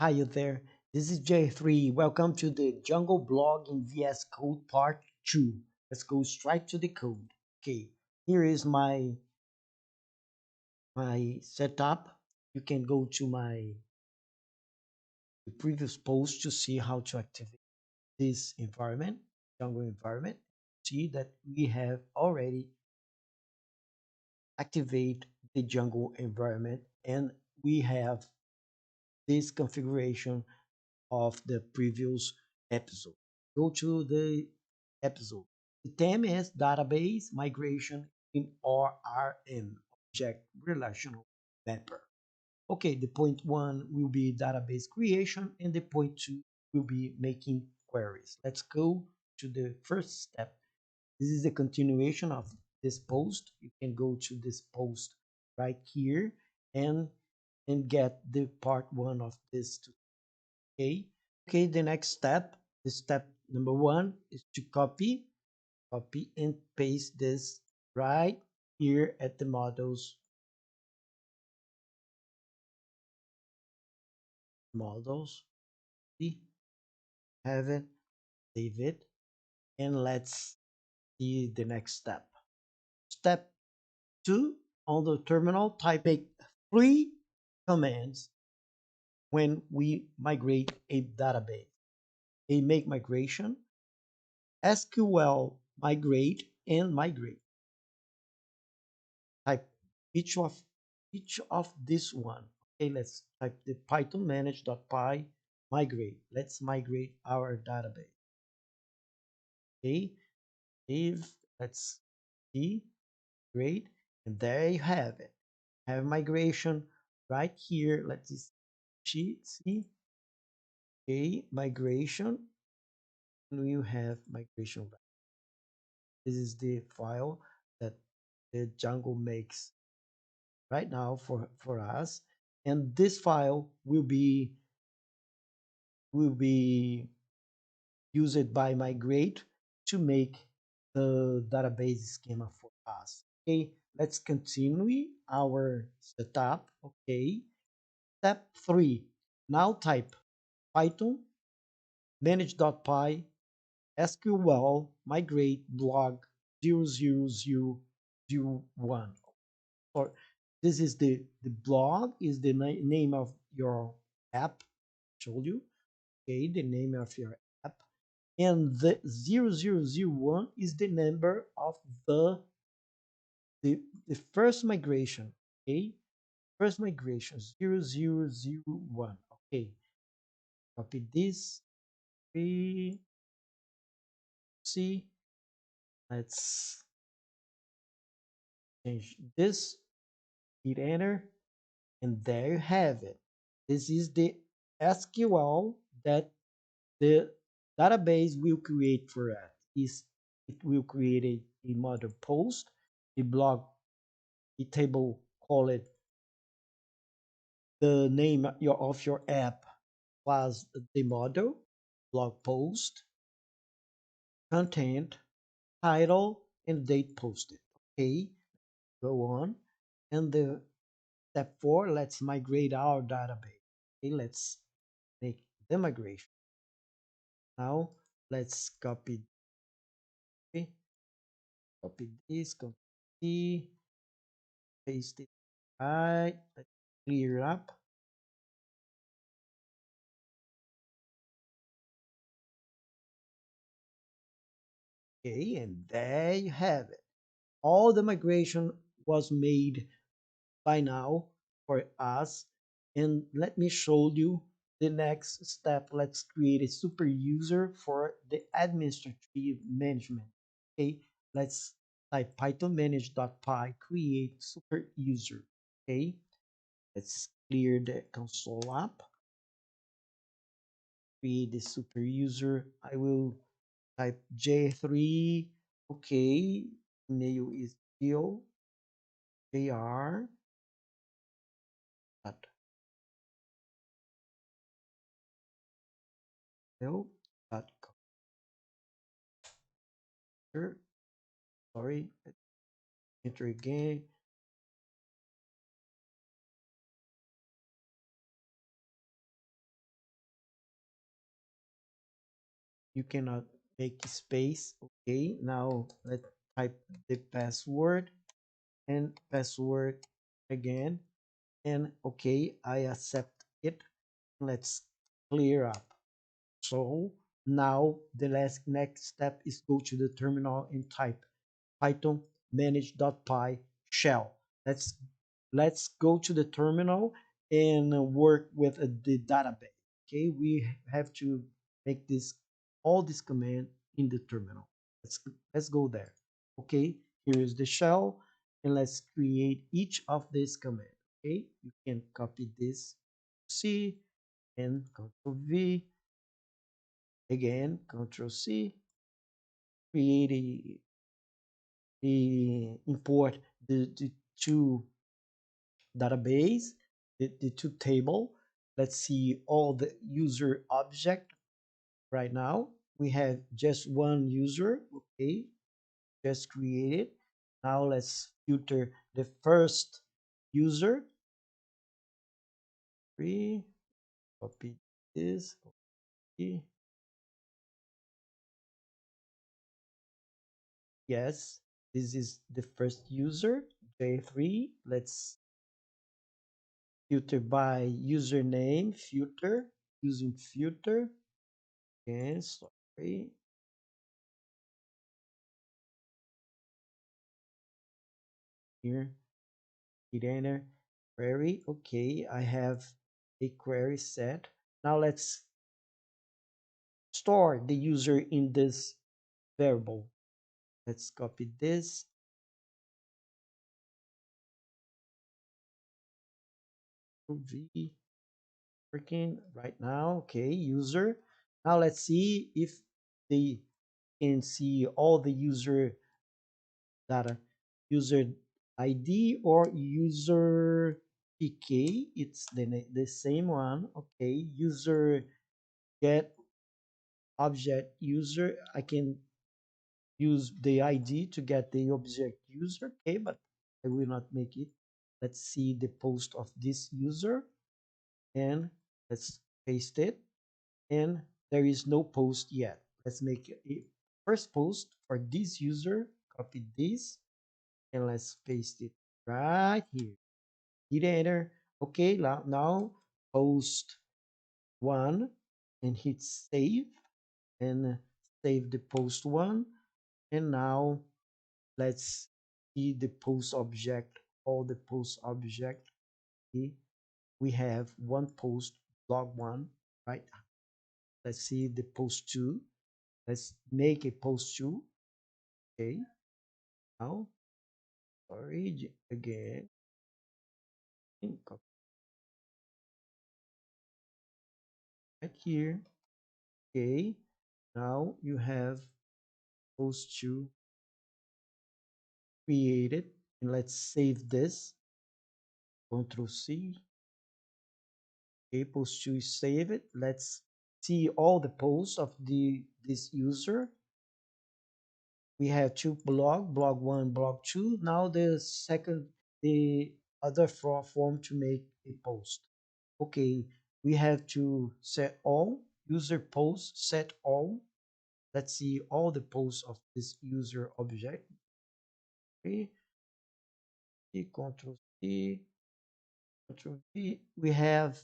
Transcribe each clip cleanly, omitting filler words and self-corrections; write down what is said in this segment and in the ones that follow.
Hi you there. This is J3. Welcome to the Jungle Blog in VS Code Part 2. Let's go straight to the code. Okay, here is my setup. You can go to my previous post to see how to activate this environment, Jungle environment. See that we have already activate the Jungle environment and we have this configuration of the previous episode. Go to the episode. The theme is database migration in ORM, object relational mapper. Okay, the point one will be database creation and the point two will be making queries. Let's go to the first step. This is a continuation of this post. You can go to this post right here and get the part one of this. Okay. Okay, the next step, the step number one is to copy and paste this right here at the models. We have it, save it, and let's see the next step. Step two, on the terminal, type make three commands when we migrate a database. A make migration, SQL migrate, and migrate. Type each of this one. Okay, let's type the python manage.py migrate. Let's migrate our database. Okay, if let's see, great, and there you have it. Have migration right here. Let's see. Okay, migration. And you have migration. This is the file that the Django makes right now for us, and this file will be used by migrate to make the database schema for us. Okay, let's continue our setup. Okay, step 3, now type python manage.py sql migrate blog 00001, or this is the blog is the name of your app. Told you. Okay, the name of your app, and the 0001 is the number of the the first migration. Okay, first migration 0001. Okay, copy this. We see. Let's change this. Hit enter, and there you have it. This is the SQL that the database will create for us. Is it will create a model post, a blog, a table, call it the name of your app was the model, blog post, content, title, and date posted. Okay, go on. And the step 4, let's migrate our database. Okay, let's make the migration. Now let's okay, copy this, copy, paste it. Right, let's clear it up. Okay, and there you have it. All the migration was made by now for us. And let me show you the next step. Let's create a super user for the administrative management. Okay, let's type python manage.py create super user. Okay, let's clear the console up, create the super user. I will type J3. Okay, email is still jr dot dot com. Sorry, enter again. You cannot make space. Okay, now let's type the password and password again. And okay, I accept it. Let's clear up. So now the next step is go to the terminal and type python manage.py shell. Let's go to the terminal and work with the database. Okay, we have to make this all this command in the terminal. Let's go there. Okay, here is the shell, and let's create each of these commands. Okay, you can copy this C and Control V again, Control C, create import the two database, the two table. Let's see all the user object right now. We have just one user, okay, just created. Now let's filter the first user. Three, copy this, copy. Yes, this is the first user, J3. Let's filter by username, filter, using filter. Okay, sorry. Here, hit enter, query. Okay, I have a query set. Now let's store the user in this variable. Let's copy this. V working right now. Okay, user. Now let's see if they can see all the user data, user ID or user PK. It's the same one. Okay, user get object user. I can use the ID to get the object user. Okay, but I will not make it. Let's see the post of this user and let's paste it. And there is no post yet. Let's make a first post for this user. Copy this and let's paste it right here. Hit enter. Okay, now post one and hit save and save the post one. And now let's see the post object, all the post object. Okay, we have one post, blog one, right? Let's see the post two. Let's make a post two. Okay, now, sorry, again, copy right here. Okay, now you have post two created. And let's save this. Control C. Okay, post two is save it. Let's see all the posts of this user. We have two blog one, blog two. Now the other form to make a post. Okay, we have to set all user posts, set all. Let's see all the posts of this user object. Okay, Control C, Control V. We have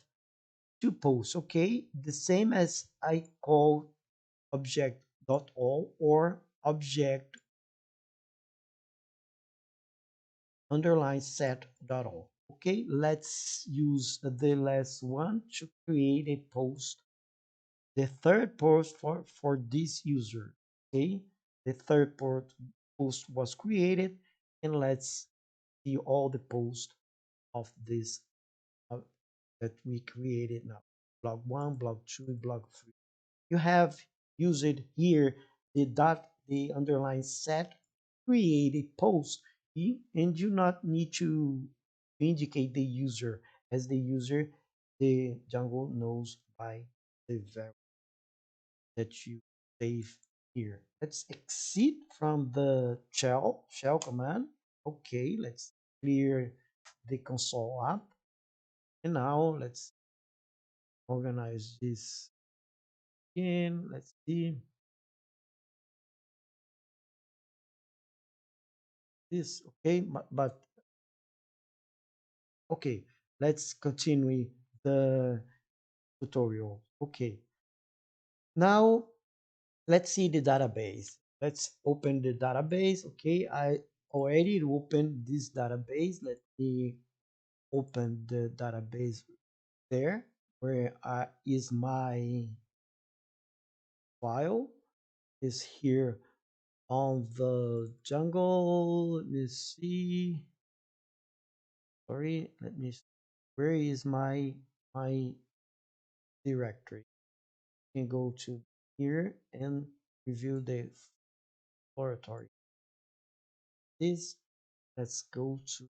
two posts. Okay, the same as I call object dot all or object underline set dot all. Okay, let's use the last one to create a post, the third post for this user. Okay, the third post was created, and let's see all the posts of this uh, that we created now. Blog one, blog two, blog three. You have used here the underline set, create a post, and you not need to indicate the user, as the user, the Django knows by the variable that you save here. Let's exit from the shell command. Okay, let's clear the console app. And now let's organize this again. Let's see. this, okay, but okay, let's continue the tutorial. Okay, now let's see the database. Let's open the database. Okay, I already opened this database. Let me open the database there where is my file is here on the jungle. Let me see. Sorry, let me. Where is my directory? You can go to here and review the exploratory. This. Let's go to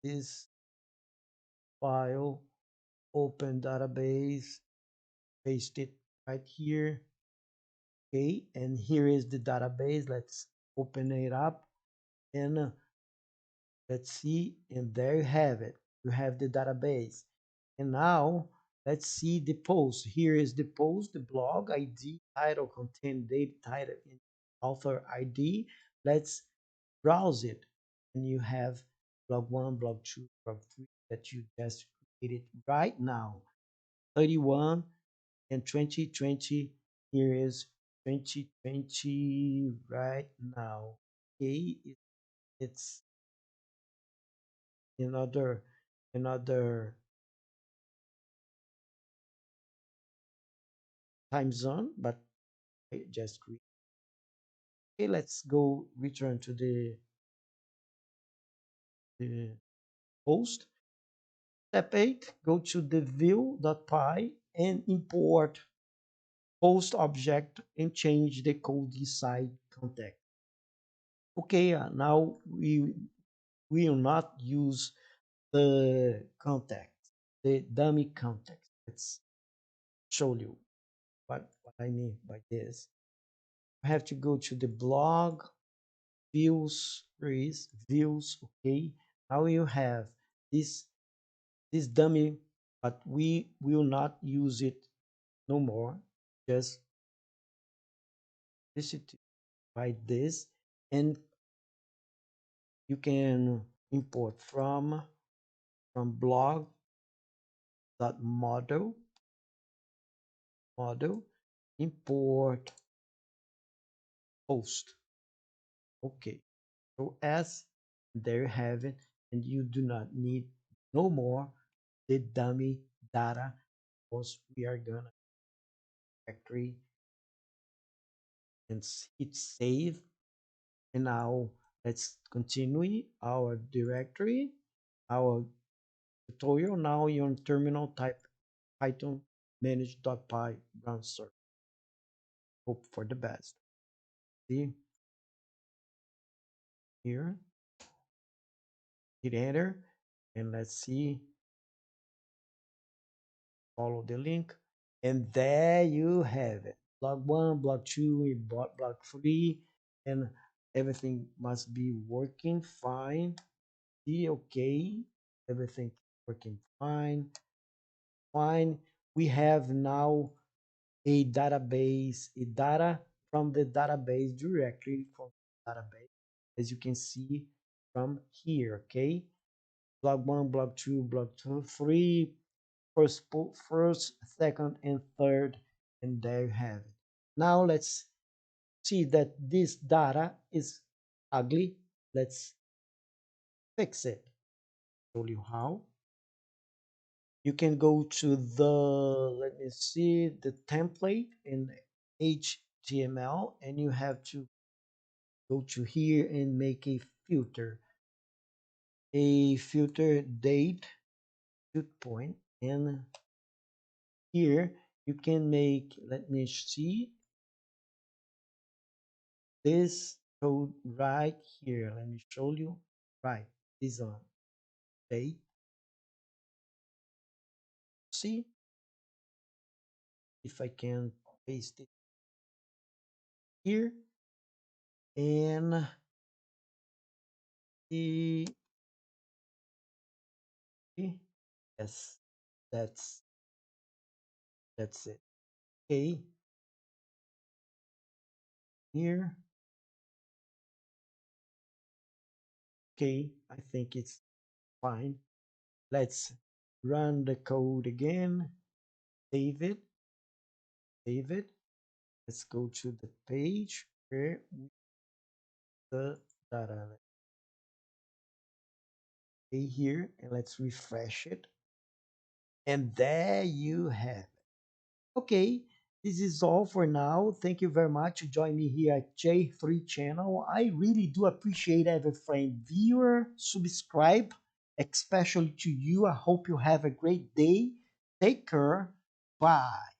this file, open database, paste it right here. Okay, and here is the database. Let's open it up and let's see, and there you have it. You have the database. And now let's see the post. Here is the post, the blog ID, title, content, date, title, and author ID. Let's browse it. And you have blog one, blog two, blog three that you just created right now. 31 and 2020. Here is 2020 right now. Okay, it's another time zone, but I just create. Okay, let's go return to the post. Step 8, go to the view.py and import post object and change the code inside context. Okay, now we will not use the context, the dummy context. Let's show you what I mean by this. I have to go to the blog, views, is views, okay. Now you have this this dummy, but we will not use it no more. Just visit by this, and you can import from blog.model model import post. Okay, so as there you have it, and you do not need no more the dummy data because we are gonna factory and hit save. And now let's continue our directory, our tutorial. Now you're on terminal, type python manage.py browser. Hope for the best. See here, hit enter, and let's see, follow the link, and there you have it. Block one, block two, we bought block three, and everything must be working fine. See, okay, everything working fine. Fine. We have now a database, a data from the database directly from the database, as you can see from here. Okay, block one, block two, block two, three, first, second, and third, and there you have it. Now let's see that this data is ugly. Let's fix it. Show you how. You can go to the, let me see, the template in HTML, and you have to go to here and make a filter date shoot point, and here you can make, let me see, this code right here. Let me show you. Right, this on date. See if I can paste it here, and the yes, that's that's it. Okay, here Okay, I think it's fine. Let's run the code again. Save it. Save it. Let's go to the page where the data. Stay here and let's refresh it. And there you have it. Okay, this is all for now. Thank you very much to join me here at J3 channel. I really do appreciate every friend, viewer, subscribe, especially to you. I hope you have a great day. Take care. Bye.